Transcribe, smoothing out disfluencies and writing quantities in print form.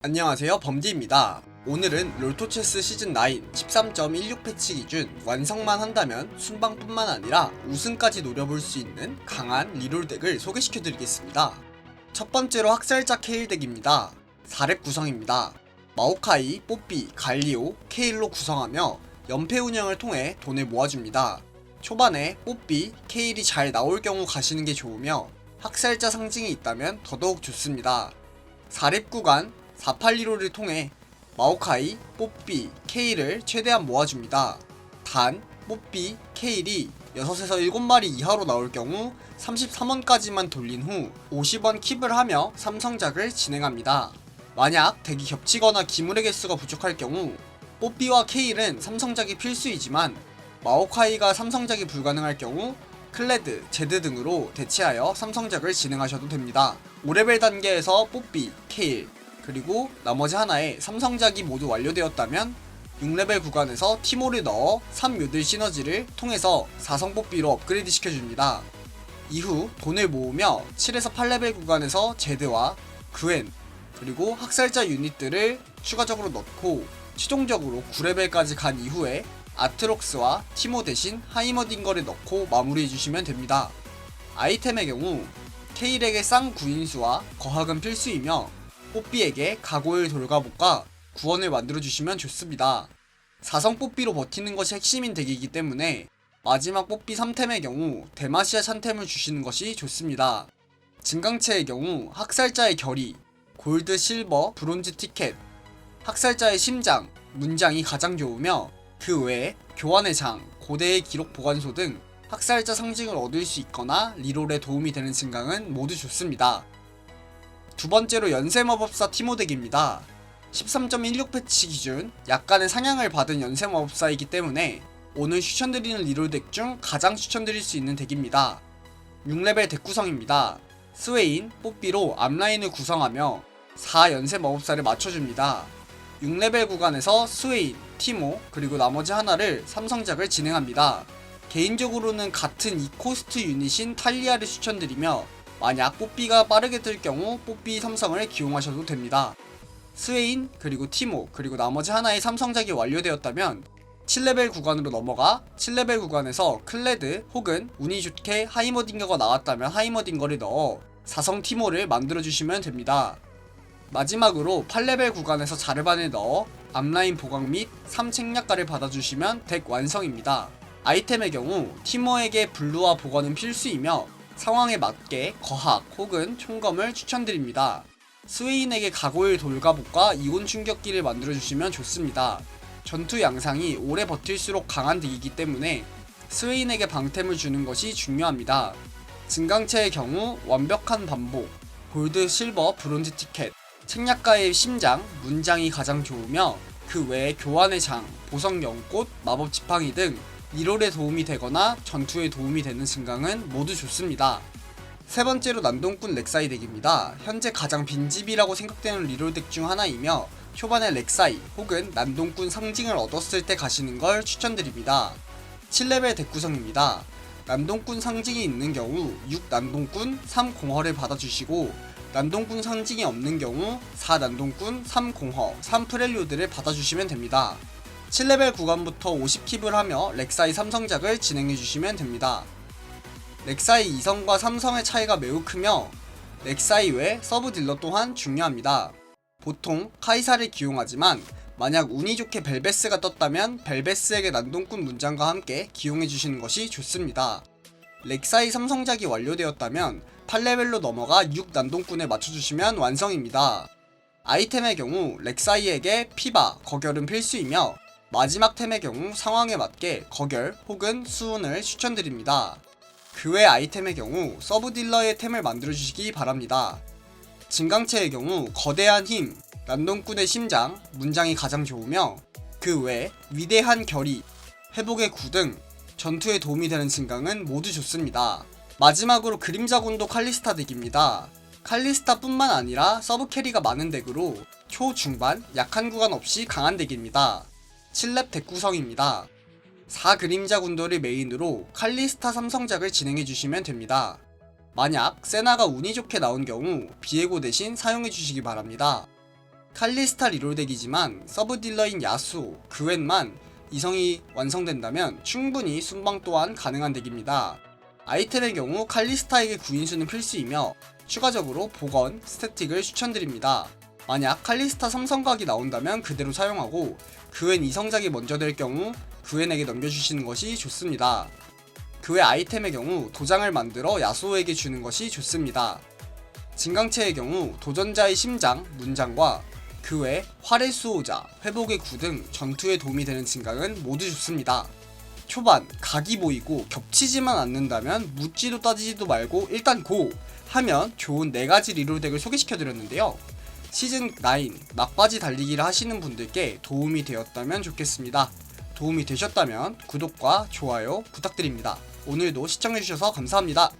안녕하세요, 범디입니다. 오늘은 롤토체스 시즌9 13.16 패치 기준 완성만 한다면 순방뿐만 아니라 우승까지 노려볼 수 있는 강한 리롤 덱을 소개시켜드리겠습니다. 첫 번째로 학살자 케일 덱입니다. 4렙 구성입니다. 마오카이, 뽀삐, 갈리오, 케일로 구성하며 연패 운영을 통해 돈을 모아줍니다. 초반에 뽀삐, 케일이 잘 나올 경우 가시는 게 좋으며 학살자 상징이 있다면 더더욱 좋습니다. 4렙 구간 482로를 통해 마오카이, 뽀삐, 케일을 최대한 모아줍니다. 단, 뽀삐, 케일이 6에서 7마리 이하로 나올 경우 33원까지만 돌린 후 50원 킵을 하며 삼성작을 진행합니다. 만약 덱이 겹치거나 기물의 개수가 부족할 경우 뽀삐와 케일은 삼성작이 필수이지만 마오카이가 삼성작이 불가능할 경우 클레드, 제드 등으로 대체하여 삼성작을 진행하셔도 됩니다. 5레벨 단계에서 뽀삐, 케일, 그리고 나머지 하나의 삼성작이 모두 완료되었다면 6레벨 구간에서 티모를 넣어 3요들 시너지를 통해서 4성 뽀삐로 업그레이드 시켜줍니다. 이후 돈을 모으며 7에서 8레벨 구간에서 제드와 그웬 그리고 학살자 유닛들을 추가적으로 넣고 최종적으로 9레벨까지 간 이후에 아트록스와 티모 대신 하이머딩거를 넣고 마무리해주시면 됩니다. 아이템의 경우 케일에게 쌍구인수와 거학은 필수이며 뽀삐에게 가고일 돌가복과 구원을 만들어주시면 좋습니다. 4성 뽀삐로 버티는 것이 핵심인 덱이기 때문에 마지막 뽀삐 3템의 경우 데마시아 찬템을 주시는 것이 좋습니다. 증강체의 경우 학살자의 결의, 골드, 실버, 브론즈 티켓, 학살자의 심장, 문장이 가장 좋으며 그 외에 교환의 장, 고대의 기록 보관소 등 학살자 상징을 얻을 수 있거나 리롤에 도움이 되는 증강은 모두 좋습니다. 두 번째로 연쇄마법사 티모 덱입니다. 13.16 패치 기준 약간의 상향을 받은 연쇄마법사이기 때문에 오늘 추천드리는 리롤 덱 중 가장 추천드릴 수 있는 덱입니다. 6레벨 덱 구성입니다. 스웨인, 뽀삐로 앞라인을 구성하며 4연쇄마법사를 맞춰줍니다. 6레벨 구간에서 스웨인, 티모, 그리고 나머지 하나를 삼성작을 진행합니다. 개인적으로는 같은 이 코스트 유닛인 탈리아를 추천드리며 만약 뽀삐가 빠르게 뜰 경우 뽀삐 삼성을 기용하셔도 됩니다. 스웨인, 그리고 티모, 그리고 나머지 하나의 삼성작이 완료되었다면 7레벨 구간으로 넘어가 7레벨 구간에서 클레드 혹은 운이 좋게 하이머딩거가 나왔다면 하이머딩거를 넣어 4성 티모를 만들어주시면 됩니다. 마지막으로 8레벨 구간에서 자르반을 넣어 앞라인 보강 및 3책략가를 받아주시면 덱 완성입니다. 아이템의 경우 티모에게 블루와 보관은 필수이며 상황에 맞게 거학 혹은 총검을 추천드립니다. 스웨인에게 가고일 돌가복과 이온 충격기를 만들어주시면 좋습니다. 전투 양상이 오래 버틸수록 강한 덱이기 때문에 스웨인에게 방템을 주는 것이 중요합니다. 증강체의 경우 완벽한 반복, 골드, 실버, 브론즈 티켓, 책략가의 심장, 문장이 가장 좋으며 그 외에 교환의 장, 보석 연꽃, 마법 지팡이 등 리롤에 도움이 되거나 전투에 도움이 되는 증강은 모두 좋습니다. 세 번째로 난동꾼 렉사이 덱입니다. 현재 가장 빈집이라고 생각되는 리롤 덱 중 하나이며 초반에 렉사이 혹은 난동꾼 상징을 얻었을 때 가시는 걸 추천드립니다. 7레벨 덱 구성입니다. 난동꾼 상징이 있는 경우 6난동꾼 3공허를 받아주시고 난동꾼 상징이 없는 경우 4난동꾼 3공허 3프렐류드를 받아주시면 됩니다. 7레벨 구간부터 50킵을 하며 렉사이 삼성작을 진행해주시면 됩니다. 렉사이 2성과 3성의 차이가 매우 크며 렉사이 외 서브 딜러 또한 중요합니다. 보통 카이사를 기용하지만 만약 운이 좋게 벨베스가 떴다면 벨베스에게 난동꾼 문장과 함께 기용해주시는 것이 좋습니다. 렉사이 삼성작이 완료되었다면 8레벨로 넘어가 6난동꾼에 맞춰주시면 완성입니다. 아이템의 경우 렉사이에게 피바, 거결은 필수이며 마지막 템의 경우 상황에 맞게 거결 혹은 수운을 추천드립니다. 그 외 아이템의 경우 서브 딜러의 템을 만들어주시기 바랍니다. 증강체의 경우 거대한 힘, 난동꾼의 심장, 문장이 가장 좋으며 그 외 위대한 결의, 회복의 구 등 전투에 도움이 되는 증강은 모두 좋습니다. 마지막으로 그림자군도 칼리스타 덱입니다. 칼리스타 뿐만 아니라 서브 캐리가 많은 덱으로 초중반 약한 구간 없이 강한 덱입니다. 7렙 덱 구성입니다. 4그림자 군도를 메인으로 칼리스타 삼성작을 진행해주시면 됩니다. 만약 세나가 운이 좋게 나온 경우 비에고 대신 사용해주시기 바랍니다. 칼리스타 리롤 덱이지만 서브 딜러인 야수, 그웬만 이성이 완성된다면 충분히 순방 또한 가능한 덱입니다. 아이템의 경우 칼리스타에게 구인수는 필수이며 추가적으로 복원, 스태틱을 추천드립니다. 만약 칼리스타 삼성각이 나온다면 그대로 사용하고 그웬 이성작이 먼저 될 경우 그웬에게 넘겨주시는 것이 좋습니다. 그 외 아이템의 경우 도장을 만들어 야수에게 주는 것이 좋습니다. 진강체의 경우 도전자의 심장, 문장과 그 외 활의 수호자, 회복의 구 등 전투에 도움이 되는 진강은 모두 좋습니다. 초반 각이 보이고 겹치지만 않는다면 묻지도 따지지도 말고 일단 고! 하면 좋은 4가지 리롤 덱을 소개시켜드렸는데요. 시즌9 막바지 달리기를 하시는 분들께 도움이 되었다면 좋겠습니다. 도움이 되셨다면 구독과 좋아요 부탁드립니다. 오늘도 시청해주셔서 감사합니다.